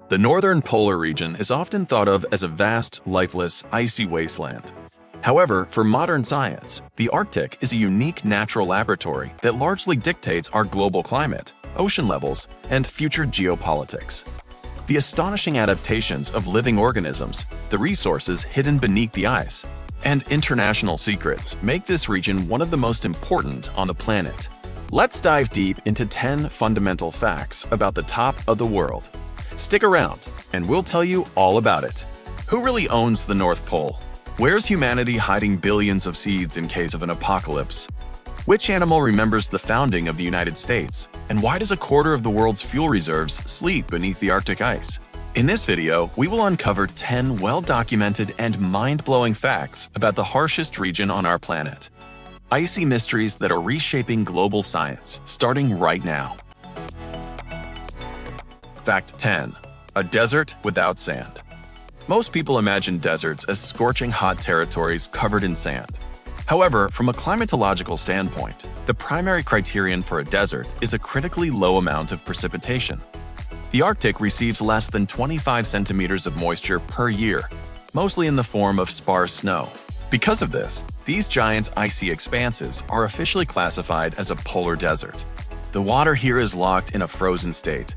The northern polar region is often thought of as a vast, lifeless, icy wasteland. However, for modern science, the Arctic is a unique natural laboratory that largely dictates our global climate, ocean levels, and future geopolitics. The astonishing adaptations of living organisms, the resources hidden beneath the ice, and international secrets make this region one of the most important on the planet. Let's dive deep into 10 fundamental facts about the top of the world. Stick around, and we'll tell you all about it. Who really owns the North Pole? Where's humanity hiding billions of seeds in case of an apocalypse? Which animal remembers the founding of the United States? And why does a quarter of the world's fuel reserves sleep beneath the Arctic ice? In this video, we will uncover 10 well-documented and mind-blowing facts about the harshest region on our planet. Icy mysteries that are reshaping global science, starting right now. Fact 10. A desert without sand. Most people imagine deserts as scorching hot territories covered in sand. However, from a climatological standpoint, the primary criterion for a desert is a critically low amount of precipitation. The Arctic receives less than 25 centimeters of moisture per year, mostly in the form of sparse snow. Because of this, these giant icy expanses are officially classified as a polar desert. The water here is locked in a frozen state,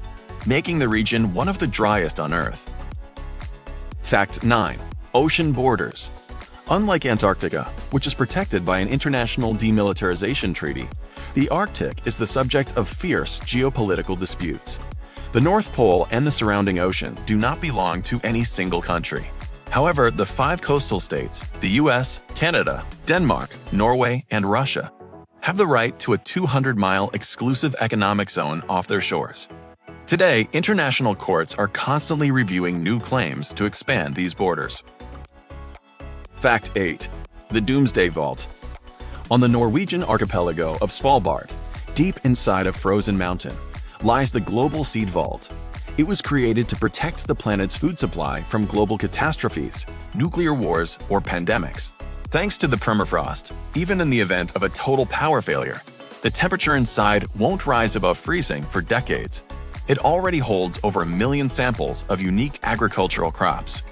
making the region one of the driest on Earth. Fact 9. Ocean borders. Unlike Antarctica, which is protected by an international demilitarization treaty, the Arctic is the subject of fierce geopolitical disputes. The North Pole and the surrounding ocean do not belong to any single country. However, the 5 coastal states, the US, Canada, Denmark, Norway, and Russia, have the right to a 200-mile exclusive economic zone off their shores. Today, international courts are constantly reviewing new claims to expand these borders. Fact 8. The Doomsday Vault. On the Norwegian archipelago of Svalbard, deep inside a frozen mountain, lies the Global Seed Vault. It was created to protect the planet's food supply from global catastrophes, nuclear wars, or pandemics. Thanks to the permafrost, even in the event of a total power failure, the temperature inside won't rise above freezing for decades. It already holds over 1 million samples of unique agricultural crops.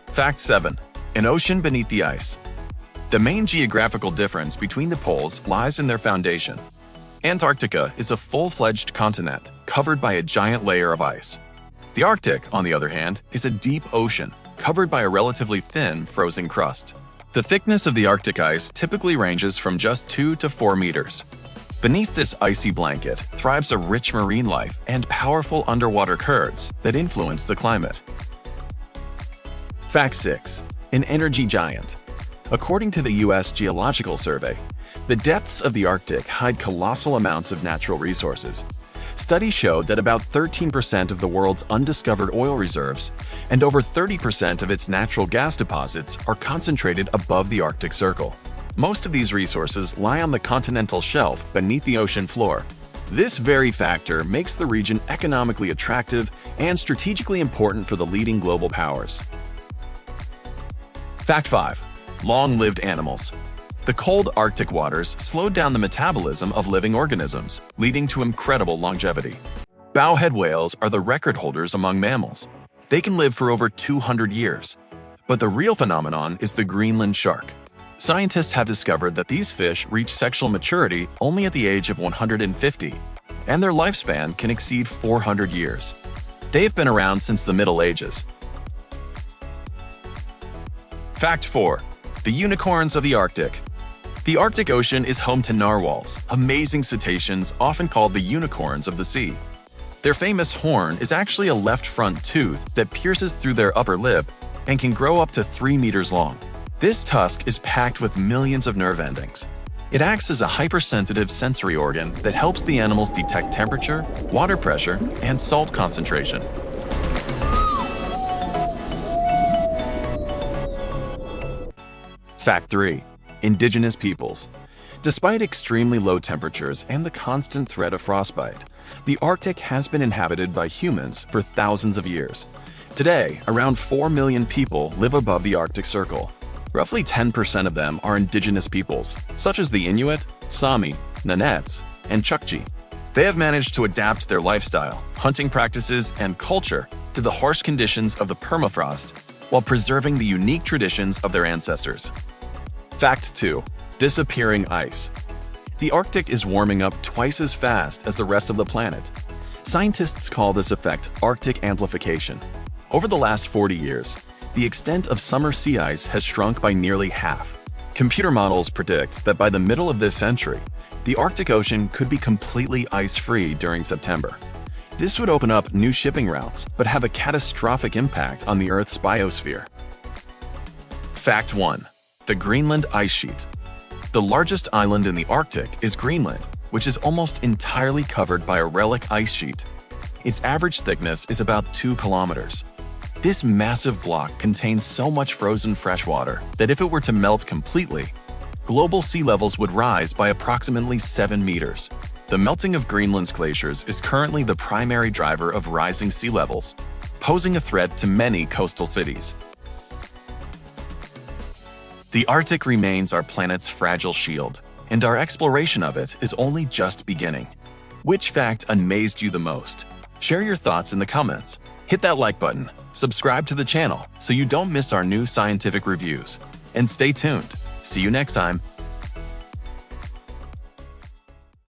Fact 7. An ocean beneath the ice. The main geographical difference between the poles lies in their foundation. Antarctica is a full-fledged continent covered by a giant layer of ice. The Arctic, on the other hand, is a deep ocean covered by a relatively thin frozen crust. The thickness of the Arctic ice typically ranges from just 2 to 4 meters. Beneath this icy blanket thrives a rich marine life and powerful underwater currents that influence the climate. Fact 6. An energy giant. According to the US Geological Survey, the depths of the Arctic hide colossal amounts of natural resources. Studies showed that about 13% of the world's undiscovered oil reserves and over 30% of its natural gas deposits are concentrated above the Arctic Circle. Most of these resources lie on the continental shelf beneath the ocean floor. This very factor makes the region economically attractive and strategically important for the leading global powers. Fact 5. Long-lived animals. The cold Arctic waters slowed down the metabolism of living organisms, leading to incredible longevity. Bowhead whales are the record holders among mammals. They can live for over 200 years. But the real phenomenon is the Greenland shark. Scientists have discovered that these fish reach sexual maturity only at the age of 150, and their lifespan can exceed 400 years. They've been around since the Middle Ages. Fact 4. The unicorns of the Arctic. The Arctic Ocean is home to narwhals, amazing cetaceans often called the unicorns of the sea. Their famous horn is actually a left front tooth that pierces through their upper lip and can grow up to 3 meters long. This tusk is packed with millions of nerve endings. It acts as a hypersensitive sensory organ that helps the animals detect temperature, water pressure, and salt concentration. Fact 3. Indigenous peoples. Despite extremely low temperatures and the constant threat of frostbite, the Arctic has been inhabited by humans for thousands of years. Today, around 4 million people live above the Arctic Circle. Roughly 10% of them are indigenous peoples, such as the Inuit, Sami, Nenets, and Chukchi. They have managed to adapt their lifestyle, hunting practices, and culture to the harsh conditions of the permafrost while preserving the unique traditions of their ancestors. Fact 2. Disappearing ice. The Arctic is warming up twice as fast as the rest of the planet. Scientists call this effect Arctic amplification. Over the last 40 years, the extent of summer sea ice has shrunk by nearly half. Computer models predict that by the middle of this century, the Arctic Ocean could be completely ice-free during September. This would open up new shipping routes, but have a catastrophic impact on the Earth's biosphere. Fact 1. The Greenland ice sheet. The largest island in the Arctic is Greenland, which is almost entirely covered by a relic ice sheet. Its average thickness is about 2 kilometers. This massive block contains so much frozen freshwater that if it were to melt completely, global sea levels would rise by approximately 7 meters. The melting of Greenland's glaciers is currently the primary driver of rising sea levels, posing a threat to many coastal cities. The Arctic remains our planet's fragile shield, and our exploration of it is only just beginning. Which fact amazed you the most? Share your thoughts in the comments. Hit that like button, subscribe to the channel so you don't miss our new scientific reviews, and stay tuned. See you next time.